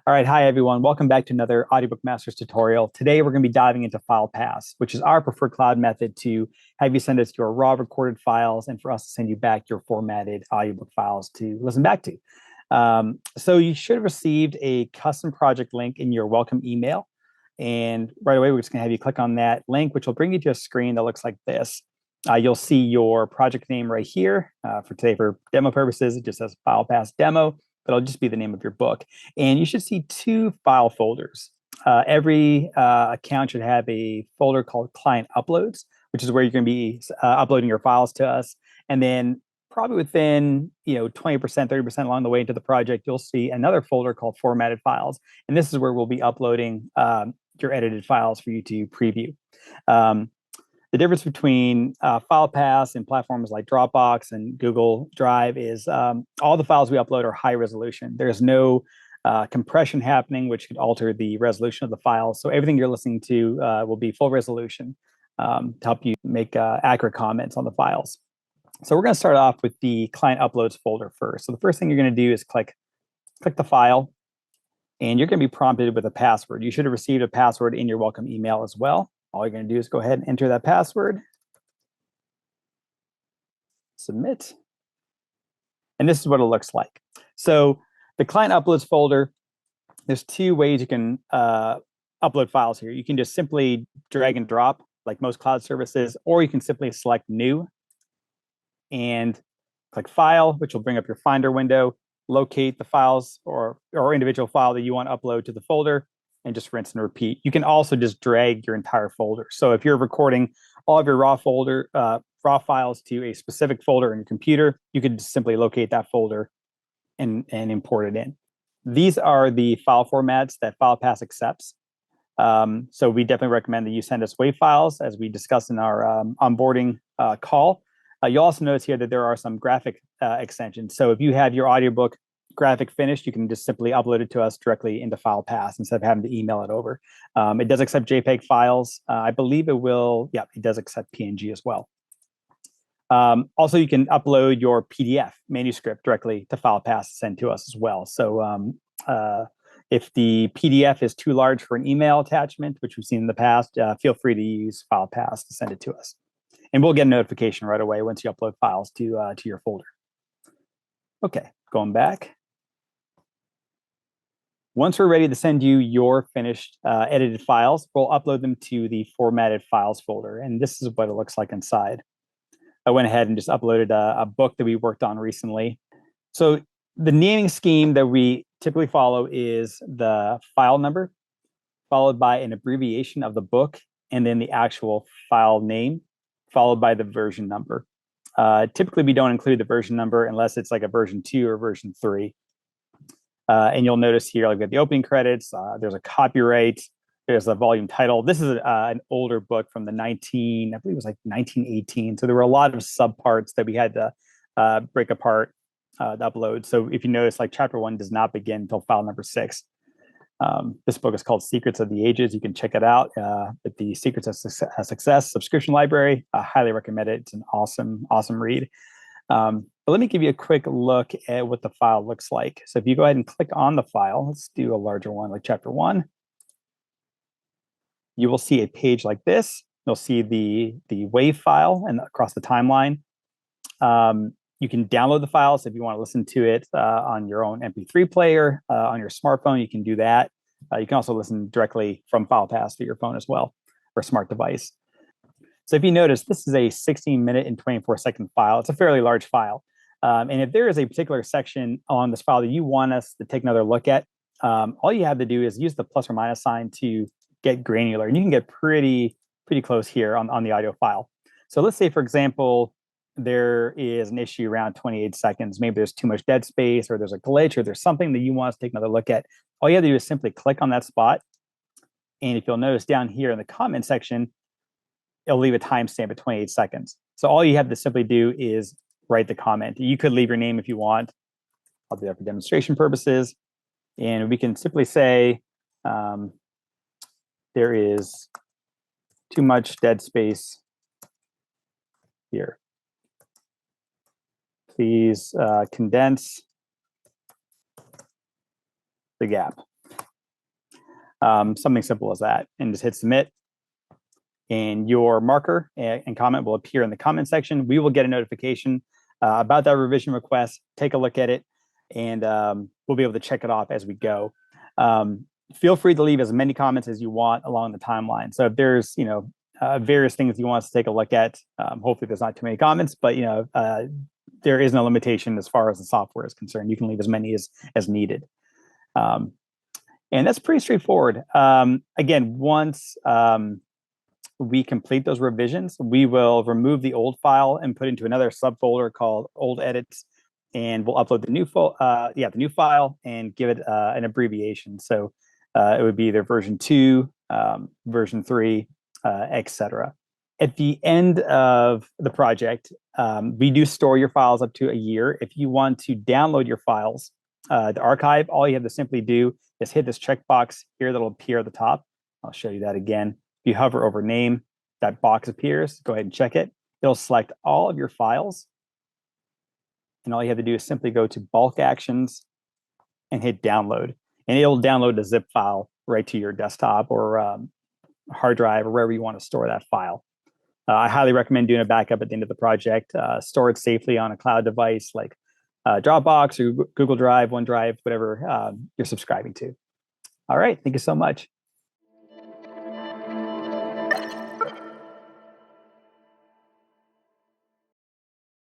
All right, hi everyone. Welcome back to another Audiobook Masters tutorial. Today we're going to be diving into Filepass, which is our preferred cloud method to have you send us your raw recorded files and for us to send you back your formatted audiobook files to listen back to. So you should have received a custom project link in your welcome email. And right away, we're just going to have you click on that link, which will bring you to a screen that looks like this. You'll see your project name right here. For today, for demo purposes, it just says Filepass Demo. It'll just be the name of your book. And you should see two file folders. Every account should have a folder called Client Uploads, which is where you're going to be uploading your files to us. And then probably within 20%, 30% along the way into the project, you'll see another folder called Formatted Files. And this is where we'll be uploading your edited files for you to preview. The difference between Filepass and platforms like Dropbox and Google Drive is all the files we upload are high resolution. There's no compression happening, which could alter the resolution of the files. So everything you're listening to will be full resolution to help you make accurate comments on the files. So we're going to start off with the Client Uploads folder first. So the first thing you're going to do is click the file, and you're going to be prompted with a password. You should have received a password in your welcome email as well. All you're going to do is go ahead and enter that password, submit, and this is what it looks like. So the Client Uploads folder, there's two ways you can upload files here. You can just simply drag and drop like most cloud services, or you can simply select New and click File, which will bring up your Finder window, locate the files or individual file that you want to upload to the folder, and just rinse and repeat. You can also just drag your entire folder. So if you're recording all of your raw files to a specific folder in your computer, you can just simply locate that folder and import it in. These are the file formats that Filepass accepts. So we definitely recommend that you send us WAV files, as we discussed in our onboarding call. You'll also notice here that there are some graphic extensions. So if you have your audiobook graphic finished, you can just simply upload it to us directly into Filepass instead of having to email it over. It does accept JPEG files. I believe it will, yeah, it does accept PNG as well. Also, you can upload your PDF manuscript directly to Filepass to send to us as well. So if the PDF is too large for an email attachment, which we've seen in the past, feel free to use Filepass to send it to us. And we'll get a notification right away once you upload files to your folder. Okay, going back. Once we're ready to send you your finished edited files, we'll upload them to the Formatted Files folder. And this is what it looks like inside. I went ahead and just uploaded a book that we worked on recently. So the naming scheme that we typically follow is the file number, followed by an abbreviation of the book, and then the actual file name, followed by the version number. Typically, we don't include the version number unless it's like a version 2 or version 3. And you'll notice here, I've got the opening credits, there's a copyright, there's a volume title. This is an older book from I believe it was like 1918. So there were a lot of subparts that we had to break apart to upload. So if you notice, like chapter 1 does not begin until file number 6. This book is called Secrets of the Ages. You can check it out at the Secrets of Success subscription library. I highly recommend it. It's an awesome, awesome read. But let me give you a quick look at what the file looks like. So if you go ahead and click on the file, let's do a larger one like chapter 1. You will see a page like this. You'll see the WAV file and across the timeline. You can download the files if you want to listen to it on your own MP3 player, on your smartphone. You can do that. You can also listen directly from Filepass to your phone as well, or smart device. So if you notice, this is a 16-minute and 24-second file. It's a fairly large file. And if there is a particular section on this file that you want us to take another look at, all you have to do is use the plus or minus sign to get granular. And you can get pretty close here on the audio file. So let's say, for example, there is an issue around 28 seconds. Maybe there's too much dead space, or there's a glitch, or there's something that you want us to take another look at. All you have to do is simply click on that spot. And if you'll notice down here in the comment section, it'll leave a timestamp at 28 seconds. So all you have to simply do is write the comment. You could leave your name if you want. I'll do that for demonstration purposes. And we can simply say, there is too much dead space here. Please condense the gap. Something simple as that, and just hit submit. And your marker and comment will appear in the comment section. We will get a notification about that revision request, take a look at it, and we'll be able to check it off as we go. Feel free to leave as many comments as you want along the timeline. So if there's, various things you want us to take a look at, hopefully there's not too many comments, but, there is no limitation as far as the software is concerned. You can leave as many as needed. And that's pretty straightforward. Again, once we complete those revisions, we will remove the old file and put into another subfolder called old edits, and we'll upload the new file and give it an abbreviation. So it would be either version 2, version 3, etc. At the end of the project, we do store your files up to a year. If you want to download your files, the archive, all you have to simply do is hit this checkbox here that'll appear at the top. I'll show you that again. If you hover over name, that box appears. Go ahead and check it. It'll select all of your files. And all you have to do is simply go to bulk actions and hit download. And it'll download a zip file right to your desktop or hard drive or wherever you want to store that file. I highly recommend doing a backup at the end of the project. Store it safely on a cloud device like Dropbox or Google Drive, OneDrive, whatever you're subscribing to. All right. Thank you so much.